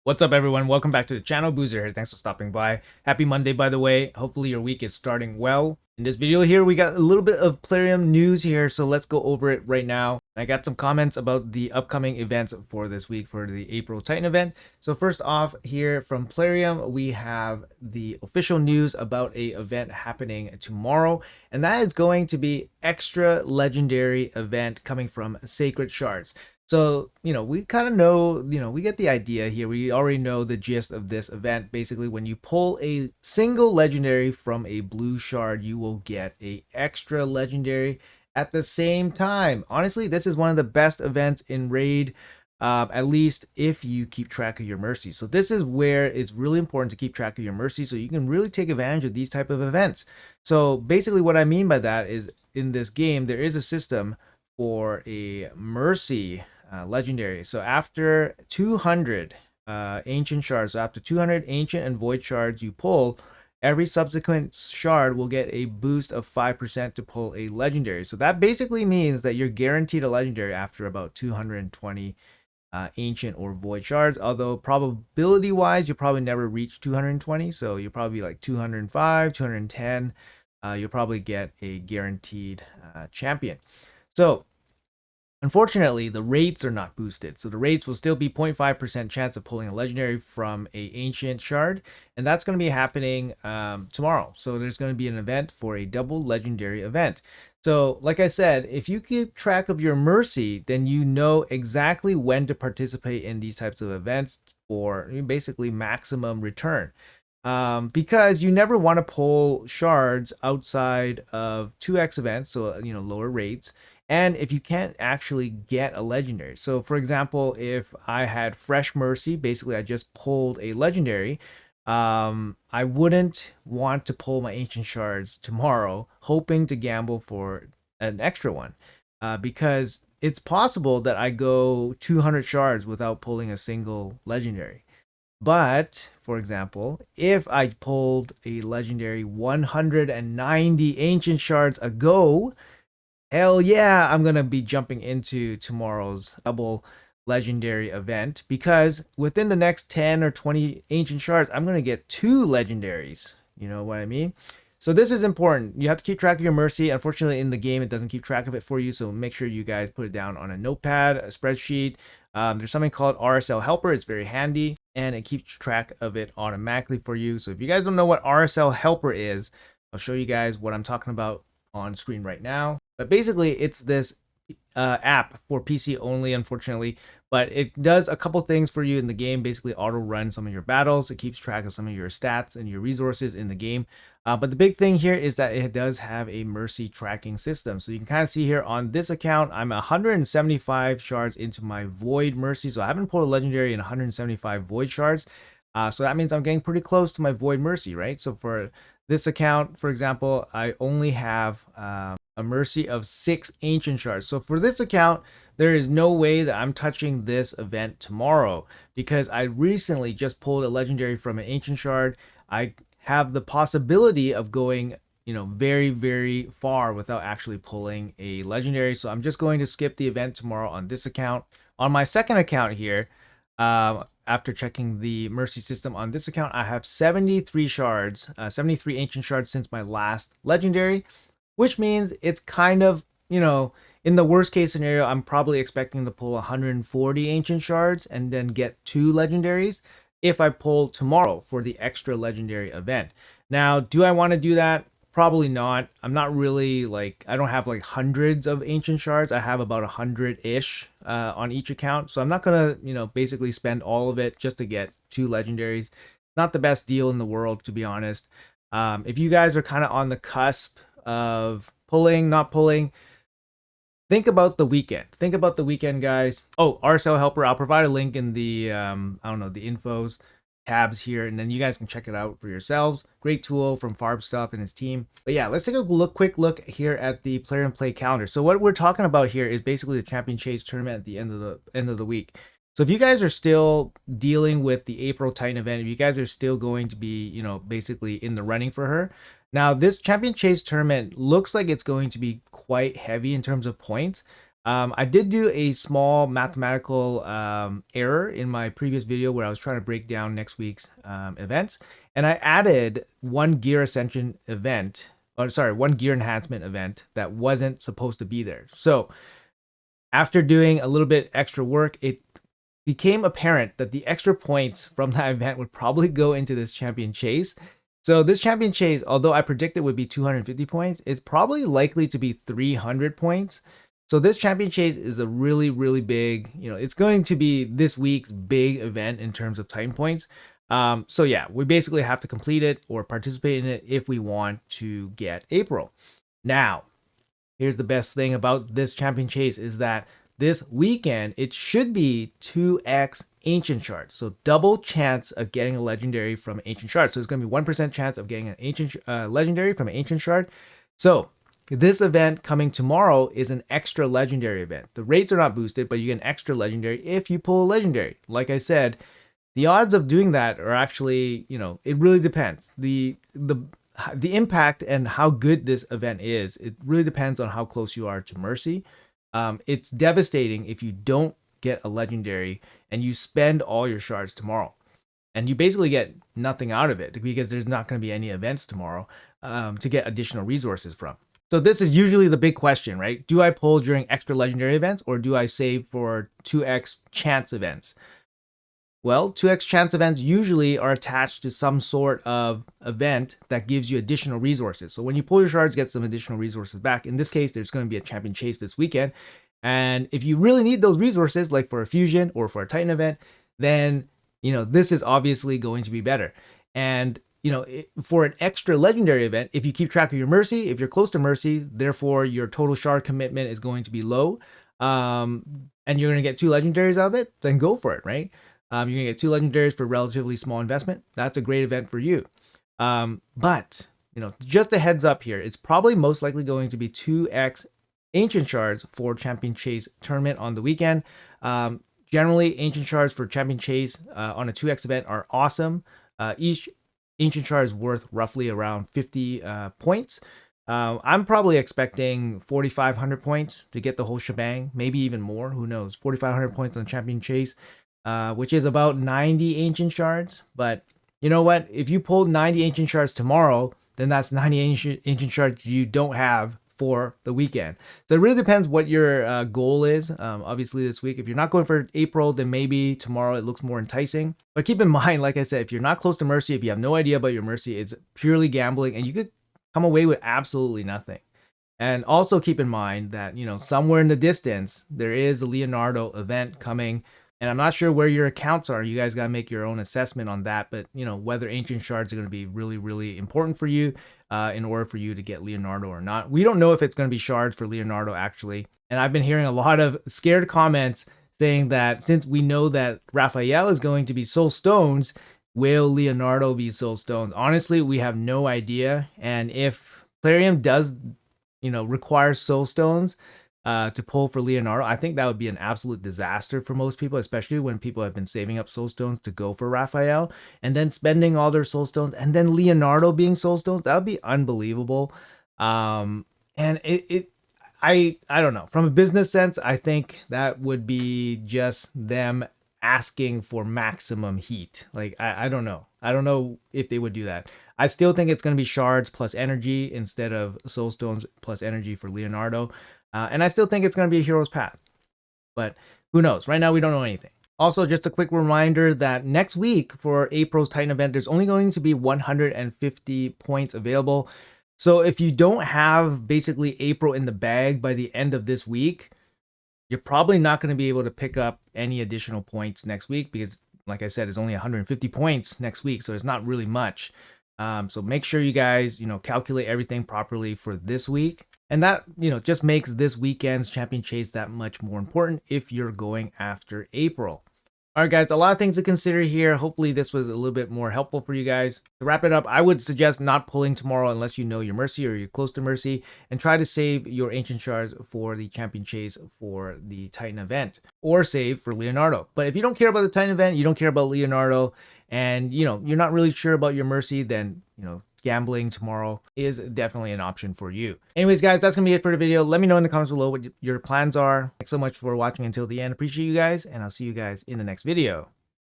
What's up, everyone? Welcome back to the channel. Boozer here. Thanks for stopping by. Happy Monday, by the way. Hopefully your week is starting well. In this video here, we got a little bit of Plarium news here, so let's go over it right now. I got some comments about the upcoming events for this week for the April Titan event. So first off here from Plarium, we have the official news about a event happening tomorrow, and that is going to be extra legendary event coming from Sacred Shards. So, we kind of know, we get the idea here. We already know the gist of this event. Basically, when you pull a single legendary from a blue shard, you will get a extra legendary at the same time. Honestly, this is one of the best events in Raid, at least if you keep track of your mercy. So this is where it's really important to keep track of your mercy so you can really take advantage of these type of events. So basically what I mean by that is in this game, there is a system for a mercy legendary. So after 200 ancient shards, so after 200 ancient and void shards you pull, every subsequent shard will get a boost of 5% to pull a legendary. So that basically means that you're guaranteed a legendary after about 220 ancient or void shards, although probability wise you'll probably never reach 220, so you'll probably be like 205, 210. You'll probably get a guaranteed champion. So unfortunately, the rates are not boosted, so the rates will still be 0.5% chance of pulling a legendary from a ancient shard, and that's going to be happening tomorrow. So there's going to be an event for a double legendary event. So like I said, if you keep track of your mercy, then you know exactly when to participate in these types of events for basically maximum return. Because you never want to pull shards outside of 2x events, so lower rates, and if you can't actually get a legendary. So for example, if I had fresh mercy, basically I just pulled a legendary, I wouldn't want to pull my ancient shards tomorrow hoping to gamble for an extra one, because it's possible that I go 200 shards without pulling a single legendary. But for example, if I pulled a legendary 190 ancient shards ago, hell yeah, I'm going to be jumping into tomorrow's double legendary event, because within the next 10 or 20 ancient shards, I'm going to get 2 legendaries. You know what I mean? So this is important. You have to keep track of your mercy. Unfortunately, in the game, it doesn't keep track of it for you. So make sure you guys put it down on a notepad, a spreadsheet. There's something called RSL Helper. It's very handy, and it keeps track of it automatically for you. So if you guys don't know what RSL Helper is, I'll show you guys what I'm talking about on screen right now. But basically, it's this app for PC only, unfortunately, but it does a couple things for you in the game. Basically auto run some of your battles. It keeps track of some of your stats and your resources in the game. But the big thing here is that it does have a mercy tracking system. So you can kind of see here on this account, I'm 175 shards into my void mercy. So I haven't pulled a legendary in 175 void shards. So that means I'm getting pretty close to my void mercy, right? So for this account, for example, I only have a mercy of 6 ancient shards. So for this account, there is no way that I'm touching this event tomorrow, because I recently just pulled a legendary from an ancient shard. I have the possibility of going very, very far without actually pulling a legendary. So I'm just going to skip the event tomorrow on this account. On my second account here, after checking the mercy system on this account, I have 73 shards, 73 ancient shards since my last legendary, which means it's kind of, in the worst case scenario, I'm probably expecting to pull 140 ancient shards and then get 2 legendaries if I pull tomorrow for the extra legendary event. Now, do I want to do that? Probably not. I'm not really I don't have hundreds of ancient shards. I have about 100-ish on each account. So I'm not going to, basically spend all of it just to get 2 legendaries. Not the best deal in the world, to be honest. If you guys are kind of on the cusp of pulling, not pulling, think about the weekend. Think about the weekend, guys. Oh, RSL Helper, I'll provide a link in the I don't know, the infos tabs here, and then you guys can check it out for yourselves. Great tool from Farb Stuff and his team. But yeah, let's take a quick look here at the Plarium Play calendar. So what we're talking about here is basically the Champion Chase tournament at the end of the week. So if you guys are still dealing with the April Titan event, if you guys are still going to be, basically in the running for her, now this Champion Chase tournament looks like it's going to be quite heavy in terms of points. I did do a small mathematical error in my previous video where I was trying to break down next week's events, and I added one gear ascension event, or sorry, one gear enhancement event that wasn't supposed to be there. So after doing a little bit extra work, it became apparent that the extra points from that event would probably go into this champion chase. So this champion chase, although I predicted would be 250 points, it's probably likely to be 300 points. So this champion chase is a really, really big, it's going to be this week's big event in terms of Titan points. So yeah, we basically have to complete it or participate in it if we want to get April. Now, here's the best thing about this champion chase is that this weekend, it should be 2x ancient shards. So double chance of getting a legendary from ancient shard. So it's going to be 1% chance of getting an ancient legendary from an ancient shard. So this event coming tomorrow is an extra legendary event. The rates are not boosted, but you get an extra legendary if you pull a legendary. Like I said, the odds of doing that are actually, it really depends. The impact and how good this event is, it really depends on how close you are to Mercy. It's devastating if you don't get a legendary and you spend all your shards tomorrow. And you basically get nothing out of it because there's not going to be any events tomorrow to get additional resources from. So this is usually the big question, right? Do I pull during extra legendary events or do I save for 2x chance events? Well, 2x chance events usually are attached to some sort of event that gives you additional resources. So when you pull your shards, get some additional resources back. In this case, there's going to be a champion chase this weekend. And if you really need those resources, like for a fusion or for a Titan event, then, this is obviously going to be better. And, for an extra legendary event, if you keep track of your Mercy, if you're close to Mercy, therefore your total shard commitment is going to be low, and you're going to get 2 legendaries out of it, then go for it, right? You're going to get 2 legendaries for relatively small investment. That's a great event for you. But, just a heads up here, it's probably most likely going to be 2x ancient shards for champion chase tournament on the weekend. Generally, ancient shards for champion chase on a 2x event are awesome. Each ancient shard is worth roughly around 50 points. I'm probably expecting 4,500 points to get the whole shebang, maybe even more. Who knows? 4,500 points on champion chase. Which is about 90 ancient shards. But you know what? If you pull 90 ancient shards tomorrow, then that's 90 ancient shards you don't have for the weekend. So it really depends what your goal is. Obviously this week, if you're not going for April, then maybe tomorrow it looks more enticing. But keep in mind, like I said, if you're not close to Mercy, if you have no idea about your Mercy, it's purely gambling and you could come away with absolutely nothing. And also keep in mind that, somewhere in the distance, there is a Leonardo event coming. And I'm not sure where your accounts are. You guys got to make your own assessment on that. But, whether ancient shards are going to be really, really important for you in order for you to get Leonardo or not. We don't know if it's going to be shards for Leonardo, actually. And I've been hearing a lot of scared comments saying that since we know that Raphael is going to be soul stones, will Leonardo be soul stones? Honestly, we have no idea. And if Plarium does, require soul stones, to pull for Leonardo, I think that would be an absolute disaster for most people, especially when people have been saving up soul stones to go for Raphael and then spending all their soul stones and then Leonardo being soul stones. That would be unbelievable. And I don't know. From a business sense, I think that would be just them asking for maximum heat. Like, I don't know. I don't know if they would do that. I still think it's going to be shards plus energy instead of soul stones plus energy for Leonardo. And I still think it's going to be a hero's path. But who knows? Right now, we don't know anything. Also, just a quick reminder that next week for April's Titan event, there's only going to be 150 points available. So if you don't have basically April in the bag by the end of this week, you're probably not going to be able to pick up any additional points next week because, like I said, it's only 150 points next week. So it's not really much. So make sure you guys, calculate everything properly for this week. And that, just makes this weekend's champion chase that much more important if you're going after April. All right, guys, a lot of things to consider here. Hopefully this was a little bit more helpful for you guys. To wrap it up, I would suggest not pulling tomorrow unless you know your Mercy or you're close to Mercy, and try to save your ancient shards for the champion chase for the Titan event, or save for Leonardo. But if you don't care about the Titan event, you don't care about Leonardo, and you're not really sure about your Mercy, then gambling tomorrow is definitely an option for you. Anyways, guys, that's gonna be it for the video. Let me know in the comments below what your plans are. Thanks so much for watching until the end. Appreciate you guys, and I'll see you guys in the next video.